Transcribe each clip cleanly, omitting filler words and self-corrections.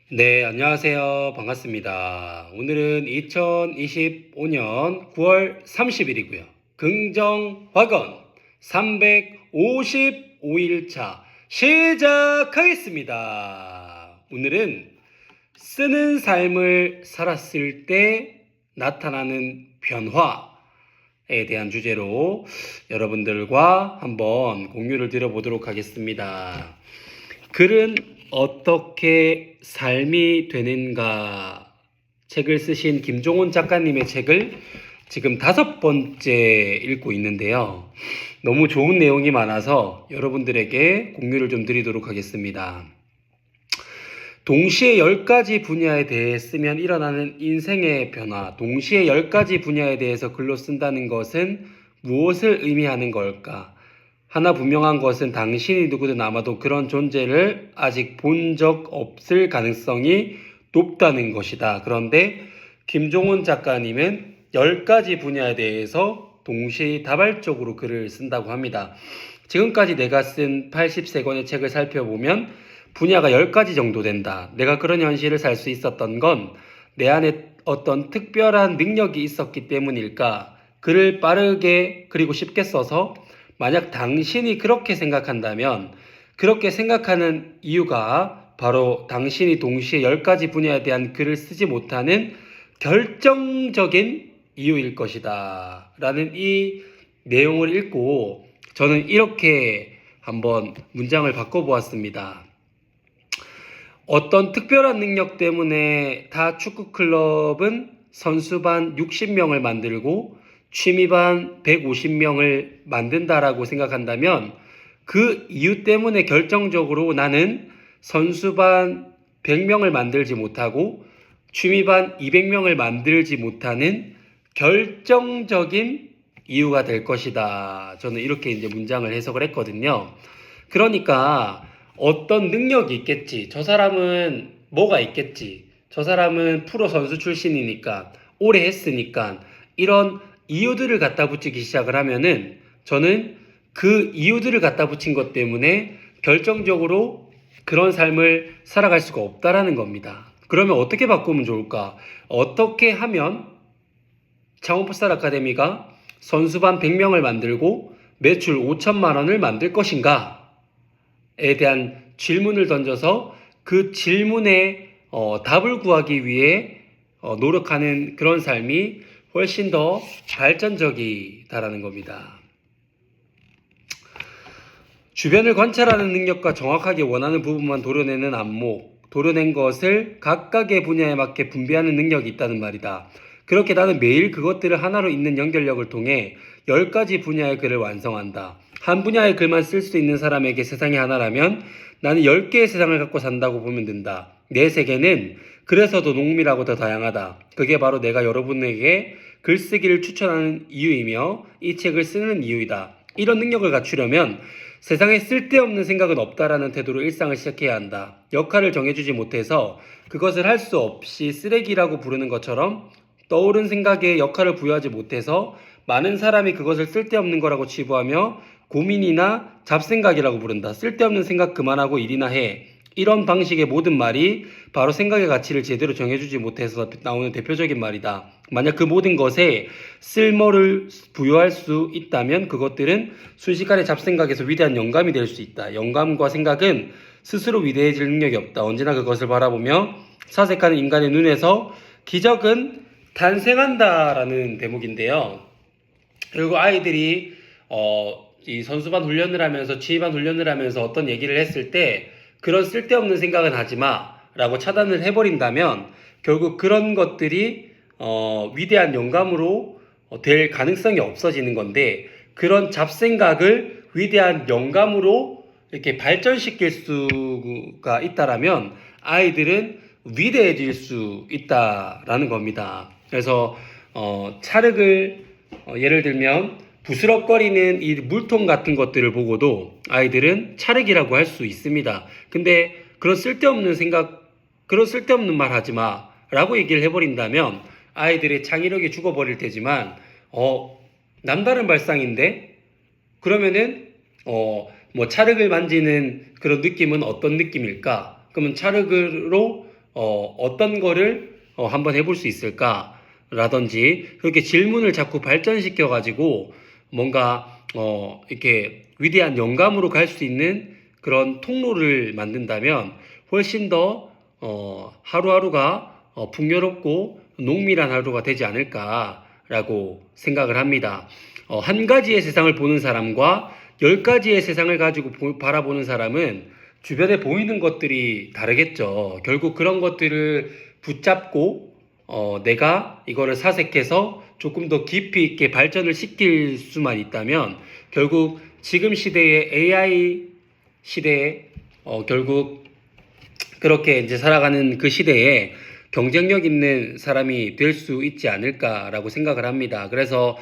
네, 안녕하세요. 반갑습니다. 오늘은 2025년 9월 30일이고요. 긍정화건 355일차 시작하겠습니다. 오늘은 쓰는 삶을 살았을 때 나타나는 변화에 대한 주제로 여러분들과 한번 공유를 드려보도록 하겠습니다. 글은 어떻게 삶이 되는가 책을 쓰신 김종훈 작가님의 책을 지금 5번째 읽고 있는데요. 너무 좋은 내용이 많아서 여러분들에게 공유를 좀 드리도록 하겠습니다. 동시에 10가지 분야에 대해 쓰면 일어나는 인생의 변화, 동시에 10가지 분야에 대해서 글로 쓴다는 것은 무엇을 의미하는 걸까? 하나 분명한 것은 당신이 누구든 아마도 그런 존재를 아직 본 적 없을 가능성이 높다는 것이다. 그런데 김종훈 작가님은 10가지 분야에 대해서 동시다발적으로 글을 쓴다고 합니다. 지금까지 내가 쓴 83권의 책을 살펴보면 분야가 10가지 정도 된다. 내가 그런 현실을 살 수 있었던 건 내 안에 어떤 특별한 능력이 있었기 때문일까? 글을 빠르게 그리고 쉽게 써서 만약 당신이 그렇게 생각한다면 그렇게 생각하는 이유가 바로 당신이 동시에 10가지 분야에 대한 글을 쓰지 못하는 결정적인 이유일 것이다. 라는 이 내용을 읽고 저는 이렇게 한번 문장을 바꿔보았습니다. 어떤 특별한 능력 때문에 타 축구클럽은 선수반 60명을 만들고 취미반 150명을 만든다라고 생각한다면 그 이유 때문에 결정적으로 나는 선수반 100명을 만들지 못하고 취미반 200명을 만들지 못하는 결정적인 이유가 될 것이다. 저는 이렇게 이제 문장을 해석을 했거든요. 그러니까 어떤 능력이 있겠지. 저 사람은 뭐가 있겠지. 저 사람은 프로 선수 출신이니까 오래 했으니까 이런 이유들을 갖다 붙이기 시작을 하면은 저는 그 이유들을 갖다 붙인 것 때문에 결정적으로 그런 삶을 살아갈 수가 없다라는 겁니다. 그러면 어떻게 바꾸면 좋을까? 어떻게 하면 창원풋살 아카데미가 선수반 100명을 만들고 매출 5천만 원을 만들 것인가? 에 대한 질문을 던져서 그 질문에 답을 구하기 위해 노력하는 그런 삶이 훨씬 더 발전적이다라는 겁니다. 주변을 관찰하는 능력과 정확하게 원하는 부분만 도려내는 안목, 도려낸 것을 각각의 분야에 맞게 분배하는 능력이 있다는 말이다. 그렇게 나는 매일 그것들을 하나로 잇는 연결력을 통해 10가지 분야의 글을 완성한다. 한 분야의 글만 쓸 수 있는 사람에게 세상이 하나라면 나는 10개의 세상을 갖고 산다고 보면 된다. 내 세계는 그래서 더 농밀하고 더 다양하다. 그게 바로 내가 여러분에게 글쓰기를 추천하는 이유이며 이 책을 쓰는 이유이다. 이런 능력을 갖추려면 세상에 쓸데없는 생각은 없다라는 태도로 일상을 시작해야 한다. 역할을 정해주지 못해서 그것을 할 수 없이 쓰레기라고 부르는 것처럼 떠오른 생각에 역할을 부여하지 못해서 많은 사람이 그것을 쓸데없는 거라고 치부하며 고민이나 잡생각이라고 부른다. 쓸데없는 생각 그만하고 일이나 해. 이런 방식의 모든 말이 바로 생각의 가치를 제대로 정해주지 못해서 나오는 대표적인 말이다. 만약 그 모든 것에 쓸모를 부여할 수 있다면 그것들은 순식간에 잡생각에서 위대한 영감이 될 수 있다. 영감과 생각은 스스로 위대해질 능력이 없다. 언제나 그것을 바라보며 사색하는 인간의 눈에서 기적은 탄생한다라는 대목인데요. 그리고 아이들이 이 선수반 훈련을 하면서 취미반 훈련을 하면서 어떤 얘기를 했을 때 그런 쓸데없는 생각은 하지마 라고 차단을 해버린다면 결국 그런 것들이 위대한 영감으로 될 가능성이 없어지는 건데 그런 잡생각을 위대한 영감으로 이렇게 발전시킬 수가 있다라면 아이들은 위대해질 수 있다라는 겁니다. 그래서 찰흙을 예를 들면 부스럭거리는 이 물통 같은 것들을 보고도 아이들은 찰흙이라고 할 수 있습니다. 근데 그런 쓸데없는 생각, 그런 쓸데없는 말 하지 마 라고 얘기를 해버린다면 아이들의 창의력이 죽어버릴 테지만 남다른 발상인데 그러면은 뭐 찰흙을 만지는 그런 느낌은 어떤 느낌일까? 그러면 찰흙으로 어떤 거를 한번 해볼 수 있을까? 라든지 그렇게 질문을 자꾸 발전시켜 가지고 뭔가 이렇게 위대한 영감으로 갈 수 있는 그런 통로를 만든다면 훨씬 더 하루하루가 풍요롭고 농밀한 하루가 되지 않을까라고 생각을 합니다. 한 가지의 세상을 보는 사람과 10가지의 세상을 가지고 바라보는 사람은 주변에 보이는 것들이 다르겠죠. 결국 그런 것들을 붙잡고 내가 이거를 사색해서 조금 더 깊이 있게 발전을 시킬 수만 있다면 결국 지금 시대의 AI 시대에 결국 그렇게 이제 살아가는 그 시대에 경쟁력 있는 사람이 될 수 있지 않을까라고 생각을 합니다. 그래서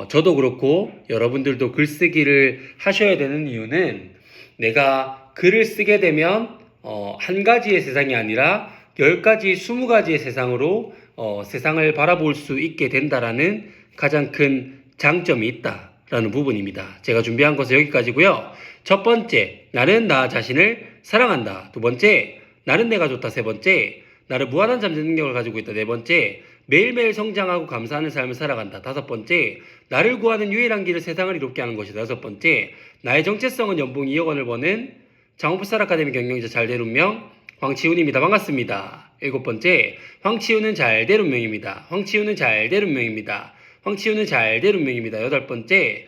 저도 그렇고 여러분들도 글쓰기를 하셔야 되는 이유는 내가 글을 쓰게 되면 한 가지의 세상이 아니라 10가지, 20가지의 세상으로 세상을 바라볼 수 있게 된다라는 가장 큰 장점이 있다라는 부분입니다. 제가 준비한 것은 여기까지고요. 첫 번째, 나는 나 자신을 사랑한다. 두 번째, 나는 내가 좋다. 세 번째, 나를 무한한 잠재 능력을 가지고 있다. 네 번째, 매일매일 성장하고 감사하는 삶을 살아간다. 다섯 번째, 나를 구하는 유일한 길을 세상을 이롭게 하는 것이다. 여섯 번째, 나의 정체성은 연봉 2억 원을 버는 장원풋살 아카데미 경영자 잘된 운명 황치훈입니다. 반갑습니다. 일곱 번째, 황치훈은 잘된 운명입니다. 황치훈은 잘된 운명입니다. 황치훈은 잘된 운명입니다. 여덟 번째,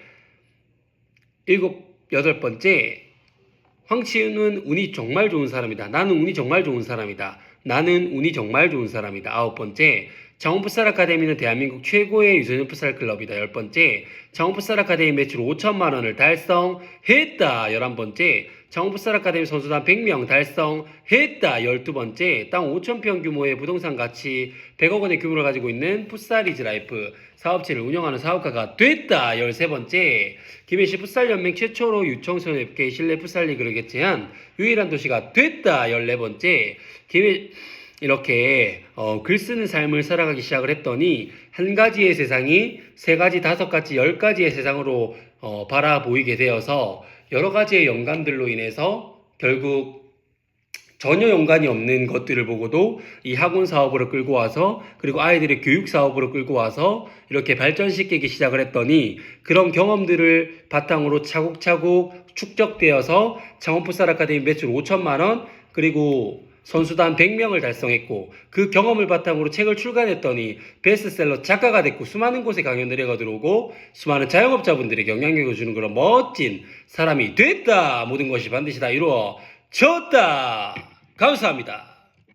황치훈은 운이 정말 좋은 사람이다. 나는 운이 정말 좋은 사람이다. 나는 운이 정말 좋은 사람이다. 아홉 번째, 장원풋살 아카데미는 대한민국 최고의 유소년 풋살 클럽이다. 열 번째, 장원풋살 아카데미 매출 5천만 원을 달성했다. 11번째, 장원풋살 아카데미 선수단 100명 달성했다. 12번째, 땅 5천평 규모의 부동산 가치 100억 원의 규모를 가지고 있는 풋살이즈 라이프 사업체를 운영하는 사업가가 됐다. 13번째, 김해시 풋살연맹 최초로 유청소년 FK 실내 풋살 리그를 개최한 유일한 도시가 됐다. 14번째, 이렇게 글 쓰는 삶을 살아가기 시작을 했더니 한 가지의 세상이 세 가지, 다섯 가지, 10가지의 세상으로 바라보이게 되어서 여러 가지의 영감들로 인해서 결국 전혀 연관이 없는 것들을 보고도 이 학원 사업으로 끌고 와서 그리고 아이들의 교육 사업으로 끌고 와서 이렇게 발전시키기 시작을 했더니 그런 경험들을 바탕으로 차곡차곡 축적되어서 장원풋살 아카데미 매출 5천만 원 그리고 선수단 100명을 달성했고 그 경험을 바탕으로 책을 출간했더니 베스트셀러 작가가 됐고 수많은 곳에 강연을 해가 들어오고 수많은 자영업자분들에게 영향력을 주는 그런 멋진 사람이 됐다. 모든 것이 반드시 다 이루어졌다. 감사합니다.